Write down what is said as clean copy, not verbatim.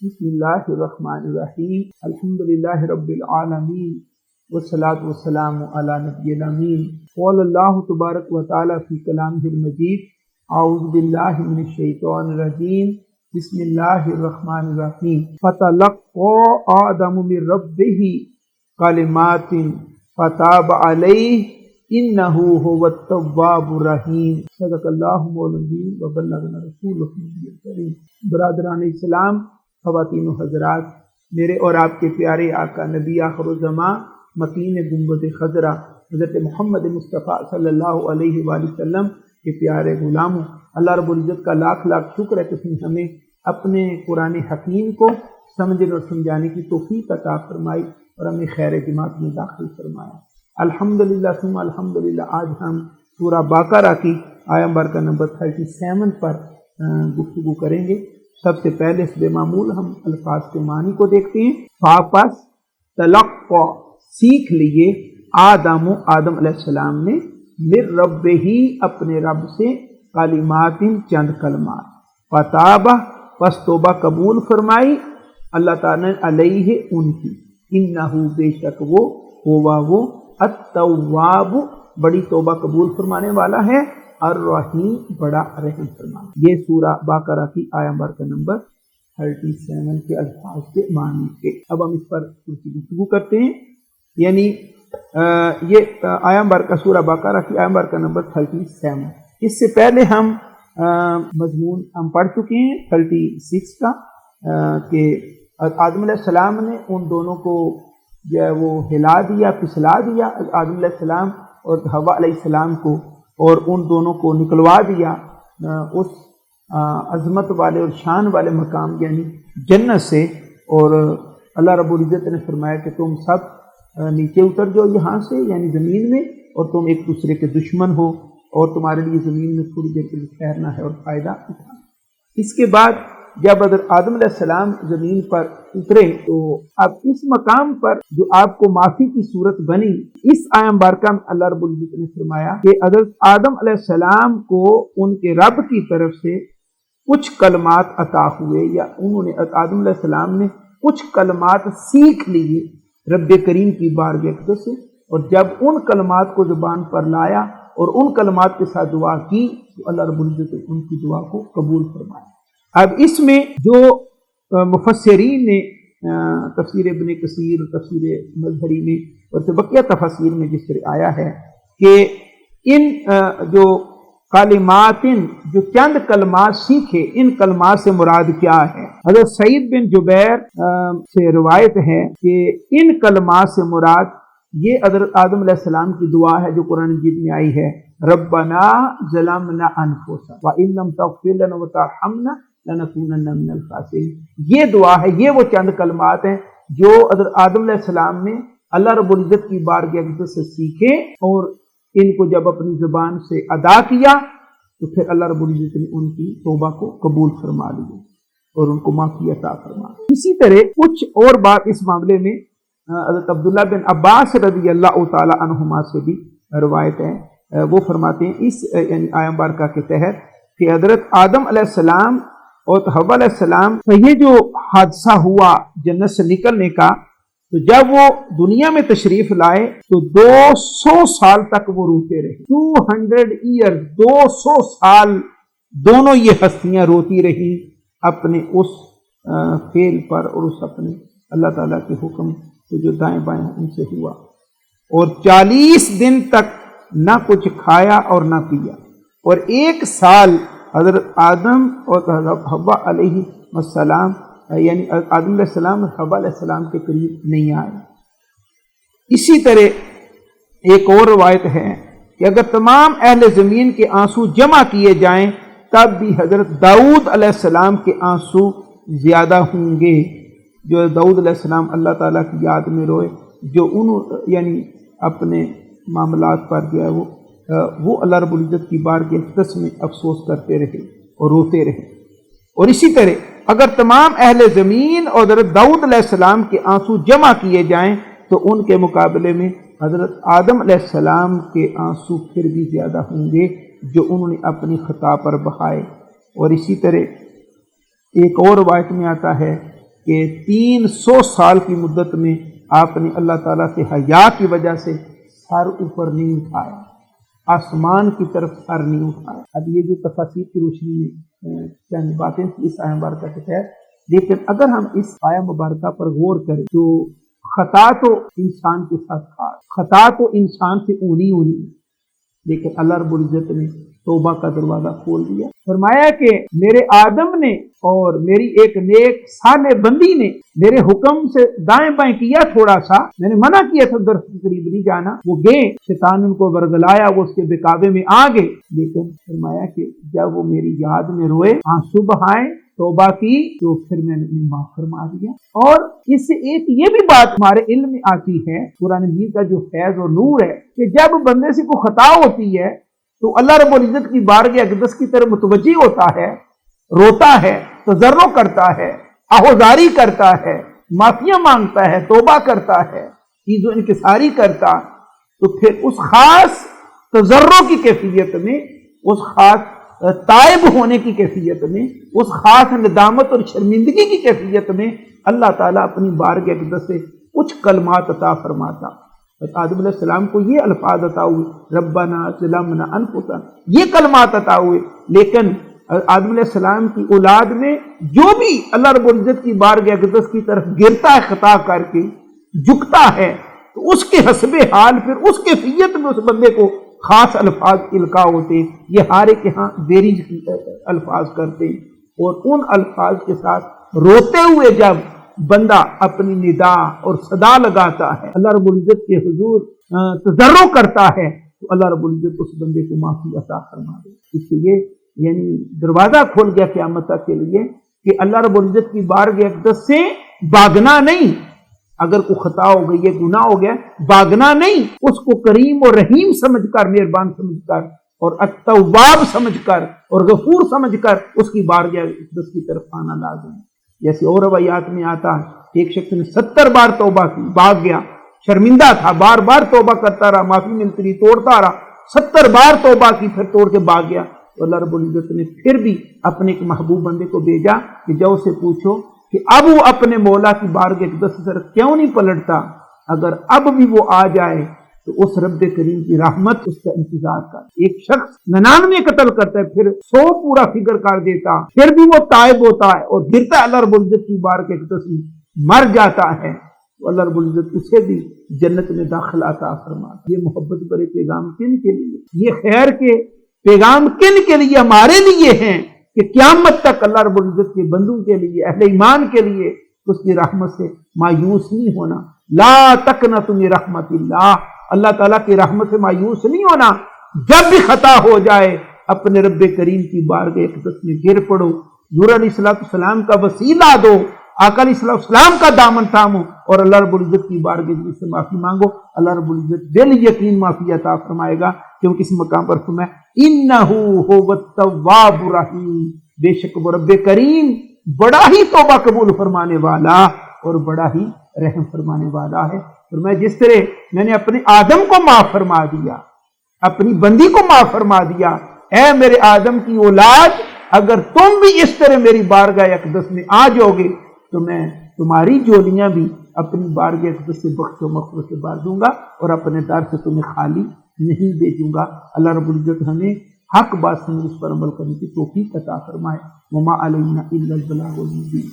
बिस्मिल्लाहिर्रहमानिर्रहीम अल्हम्दुलिल्लाहि रब्बिल आलमीन वस्सलातु वस्सलामु अला नबिय्यिल अमीन क़ालल्लाहु तबारक व तआला फ़ी कलामिहिल मजीद अऊज़ु बिल्लाहि मिनश शैतानिर रजीम बिस्मिल्लाहिर्रहमानिर्रहीम फ़तलक़्क़ा आदमु मिर रब्बिही कलिमातिन फ़ताब अलैहि इन्नहु हुवत तव्वाबुर रहीम। सदक़ल्लाहु मौलाना व बल्लगना रसूलुहुल करीम। बरादरान इस्लाम, ख़वातीन व हज़रात, मेरे और आपके प्यारे आका नबी आखिरुज़्ज़मां मकीन गुंबद खज़रा हज़रत मोहम्मद मुस्तफ़ा सल्लल्लाहु अलैहि वसल्लम के प्यारे गुलामों, अल्लाह रब्बुल इज़्ज़त का लाख लाख शुक्र है कि उसने हमें अपने कुरान हकीम को समझने और समझाने की तौफीक अता फरमाई और हमें खैर जमात में दाखिल फरमाया। अल्हम्दुलिल्लाह सुम्मा अल्हम्दुलिल्लाह। आज हम सूरा बकरा की आयत नंबर 37 पर गुफ्तगू करेंगे। सबसे पहले इस बेमामूल हम अल्फाज के मानी को देखते हैं। वापस तलक्का सीख लिए आदम अलैहिस्सलाम ने मिर रब्बिही अपने रब से कलिमातिन चंद कलमात फताबा पस तौबा कबूल फरमाई अल्लाह ताला ने अलैहि उनकी इन्नहु बेशक वो होवा वो अत-तव्वाब बड़ी तौबा कबूल फरमाने वाला है अर्रहीम बड़ा रहम फरमाने। ये सूरा बकरा की आयत नंबर 37 के अल्फाज के मानी के। अब हम इस पर कुछ गुफ्तगू करते हैं। यानी ये आयत का सूरा बकरा की आयत नंबर 37। इससे पहले हम मजमून हम पढ़ चुके हैं 36 का कि आदम अलैहिस्सलाम ने उन दोनों को जो है वो हिला दिया, फिसला दिया, आदम अलैहिस्सलाम और हवा अलैहिस्सलाम को, और उन दोनों को निकलवा दिया उस अज़मत वाले और शान वाले मकाम यानी जन्नत से। और अल्लाह रब्बुल इज़्ज़त ने फरमाया कि तुम सब नीचे उतर जाओ यहाँ से यानी ज़मीन में, और तुम एक दूसरे के दुश्मन हो और तुम्हारे लिए ज़मीन में थोड़ी देर के लिए ठहरना है और फ़ायदा उठाना। इसके बाद जब आदम अलैहिस्सलाम ज़मीन पर उतरे तो अब इस मकाम पर जो आपको माफ़ी की सूरत बनी, इस आयत मुबारका में अल्लाह रब्बुल इज़्ज़त ने फरमाया कि हज़रत आदम अलैहिस्सलाम को उनके रब की तरफ से कुछ कलमात अता हुए, या उन्होंने आदम अलैहिस्सलाम ने कुछ कलमात सीख लिए रब करीम की बारगाह से, और जब उन कलमात को ज़ुबान पर लाया और उन कलमात के साथ दुआ की तो अल्लाह रब्बुल इज़्ज़त ने उनकी दुआ को कबूल फरमाया। अब इसमें जो मुफस्सिरीन ने तफसीर इब्न कसीर, तफसीर मज़हरी में और बकिया तफसीर में जिस तरह आया है कि इन जो कलिमातिन जो चंद कलमात सीखे, इन कलमात से मुराद क्या है। हज़रत सईद बिन जुबैर से रिवायत है कि इन कलमात से मुराद ये हज़रत आदम अलैहिस्सलाम की दुआ है जो कुरान मजीद में आई है, रब्बना ज़लमना अनफुसना व इन लम तग़फिर लना व तरहमना लनकूनन्ना मिनल ख़ासिरीन। ये दुआ है, ये वो चंद कलमात हैं जो हज़रत आदम अलैहिस्सलाम ने अल्लाह रब्बुल इज़्ज़त की बारगाह से सीखे, और इनको जब अपनी ज़ुबान से अदा किया तो फिर अल्लाह रब्बुल इज़्ज़त ने उनकी तौबा को कबूल फरमा लिया और उनको माफ़ी अता फरमा। इसी तरह कुछ और बात इस मामले में हज़रत अब्दुल्ला बिन अब्बास रज़ियल्लाहु ताला अन्हुमा से भी रवायत है। वो फरमाते हैं इस यानी आयत मुबारका के तहत कि हज़रत आदम अलैहिस्सलाम और हव्वा अलैहिस्सलाम तो ये जो हादसा हुआ जन्नत से निकलने का, तो जब वो दुनिया में तशरीफ लाए तो 200 साल तक वो रोते रहे। 200 ईयर 200 साल दोनों ये हस्तियां रोती रही अपने उस फेल पर और उस अपने अल्लाह ताला के हुक्म तो जो दाएं बाएं उनसे हुआ, और 40 दिन तक ना कुछ खाया और ना पिया, और 1 साल हज़रत आदम और हव्वा अलैहिस्सलाम यानी आदम अलैहिस्सलाम और हव्वा अलैहिस्सलाम के करीब नहीं आए। इसी तरह एक और रवायत है कि अगर तमाम अहले ज़मीन के आंसू जमा किए जाएं तब भी हज़रत दाऊद अलैहिस्सलाम के आंसू ज़्यादा होंगे। जो दाऊद अलैहिस्सलाम अल्लाह ताला की याद में रोए, जो उन यानी अपने मामलात पर जो है वो अल्लाह रब्बुल इज़्ज़त की बारगाह में अफसोस करते रहे और रोते रहे। और इसी तरह अगर तमाम अहले ज़मीन और हज़रत दाऊद अलैहिस्सलाम के आंसू जमा किए जाएं तो उनके मुकाबले में हज़रत आदम अलैहिस्सलाम के आंसू फिर भी ज़्यादा होंगे जो उन्होंने अपनी खता पर बहाए। और इसी तरह एक और रवायत में आता है کہ 300 سال کی مدت میں آپ نے اللہ تعالیٰ سے حیا کی وجہ سے سر اوپر نہیں اٹھایا، آسمان کی طرف سر نہیں اٹھایا۔ اب یہ جو تفاسیر کی روشنی میں چند باتیں تھیں اس آیہ مبارکہ کے تحت، لیکن اگر ہم اس آیہ مبارکہ پر غور کریں تو خطا تو انسان کے ساتھ خطا تو انسان سے اونی لیکن اللہ رب العزت نے توبہ کا دروازہ کھول دیا، فرمایا کہ میرے آدم نے اور میری ایک نیک صالح بندی نے میرے حکم سے دائیں بائیں کیا، تھوڑا سا میں نے منع کیا تھا درخت کے قریب نہیں جانا، وہ گئے، شیطان ان کو ورگلایا، وہ اس کے بہکاوے میں آ گئے، لیکن فرمایا کہ جب وہ میری یاد میں روئے، آنسو بہائے، توبہ کی، تو پھر میں نے معاف فرما دیا۔ اور اس سے ایک یہ بھی بات ہمارے علم میں آتی ہے، قرآن مجید کا جو فیض اور نور ہے، کہ جب بندے سے کوئی خطا ہوتی ہے تو اللہ رب العزت کی بارگاہ اقدس کی طرف متوجہ ہوتا ہے، روتا ہے، تضرع کرتا ہے، آہوزاری کرتا ہے، معافیاں مانگتا ہے، توبہ کرتا ہے، عیز و انکساری کرتا، تو پھر اس خاص تضرع کی کیفیت میں، اس خاص تائب ہونے کی کیفیت میں، اس خاص ندامت اور شرمندگی کی کیفیت میں اللہ تعالیٰ اپنی بارگاہ اقدس سے کچھ کلمات عطا فرماتا۔ آدم علیہ السلام کو یہ الفاظ عطا ہوئے، ربنا ظلمنا انفسنا، یہ کلمات عطا ہوئے، لیکن آدم علیہ السلام کی اولاد میں جو بھی اللہ رب العزت کی بارگاہ اقدس کی طرف گرتا ہے خطا کر کے، جھکتا ہے، تو اس کے حسب حال پھر اس کیفیت میں اس بندے کو خاص الفاظ القاء ہوتے، یہ ہر ایک یہاں دیریج کی الفاظ کرتے، اور ان الفاظ کے ساتھ روتے ہوئے جب بندہ اپنی ندا اور صدا لگاتا ہے، اللہ رب العزت کے حضور تضرع کرتا ہے، تو اللہ رب العزت اس بندے کو معافی عطا فرما دے۔ اس لیے یعنی دروازہ کھول گیا قیامت کے لیے کہ اللہ رب العزت کی بارگاہ اقدس سے بھاگنا نہیں، اگر کوئی خطا ہو گئی ہے، گناہ ہو گیا، بھاگنا نہیں، اس کو کریم اور رحیم سمجھ کر، مہربان سمجھ کر، اور التواب سمجھ کر اور غفور سمجھ کر اس کی بارگاہ اقدس کی طرف آنا لازم ہے۔ جیسے اور روایات میں آتا ہے، ایک شخص نے 70 بار توبہ کی، بھاگ گیا، شرمندہ تھا، بار بار توبہ کرتا رہا، معافی ملتی رہی، توڑتا رہا، 70 بار توبہ کی، پھر توڑ کے بھاگ گیا، تو اللہ رب العزت نے پھر بھی اپنے ایک محبوب بندے کو بھیجا کہ جاؤ سے پوچھو کہ اب وہ اپنے مولا کی بارگاہ اقدس سے کیوں نہیں پلٹتا، اگر اب بھی وہ آ جائے تو اس رب کریم کی رحمت اس کا انتظار کر۔ ایک شخص 99 قتل کرتا ہے، پھر 100 پورا فکر کر دیتا، پھر بھی وہ تائب ہوتا ہے اور گرتا ہے اللہ رب العزت کی بارگاہ اقدس میں، مر جاتا ہے، تو اللہ رب العزت اسے بھی جنت میں داخلہ عطا فرماتا۔ یہ محبت برے پیغام کن کے لیے، یہ خیر کے پیغام کن کے لیے، ہمارے لیے ہیں کہ قیامت تک اللہ رب العزت کے بندوں کے لیے، اہل ایمان کے لیے اس کی رحمت سے مایوس نہیں ہونا۔ لا تقنطوا من رحمت اللہ، اللہ تعالیٰ کی رحمت سے مایوس نہیں ہونا۔ جب بھی خطا ہو جائے اپنے رب کریم کی بارگاہ اقدس میں گر پڑو، نور علیہ السلام کا وسیلہ دو، آقا علیہ السلام کا دامن تھامو، اور اللہ رب العزت کی بارگاہ سے معافی مانگو۔ اللہ رب العزت دل یقین معافی عطا فرمائے گا، کیونکہ اس مقام پر فرمایا انہ ھو التواب الرحیم، بے شک وہ رب کریم بڑا ہی توبہ قبول فرمانے والا اور بڑا ہی رحم فرمانے والا ہے۔ فرمایا جس طرح میں نے اپنے آدم کو معاف فرما دیا، اپنی بندی کو معاف فرما دیا، اے میرے آدم کی اولاد، اگر تم بھی اس طرح میری بارگاہ اقدس میں آ جاؤ گے تو میں تمہاری جولیاں بھی اپنی بارگاہ اقدس سے بخش و مغفرت سے بھر دوں گا اور اپنے در سے تمہیں خالی نہیں بھیجوں گا۔ اللہ رب العزت ہمیں حق بات سمجھ اس پر عمل کرنے کی توفیق عطا فرمائے۔ وما علینا الا البلاغ المبین۔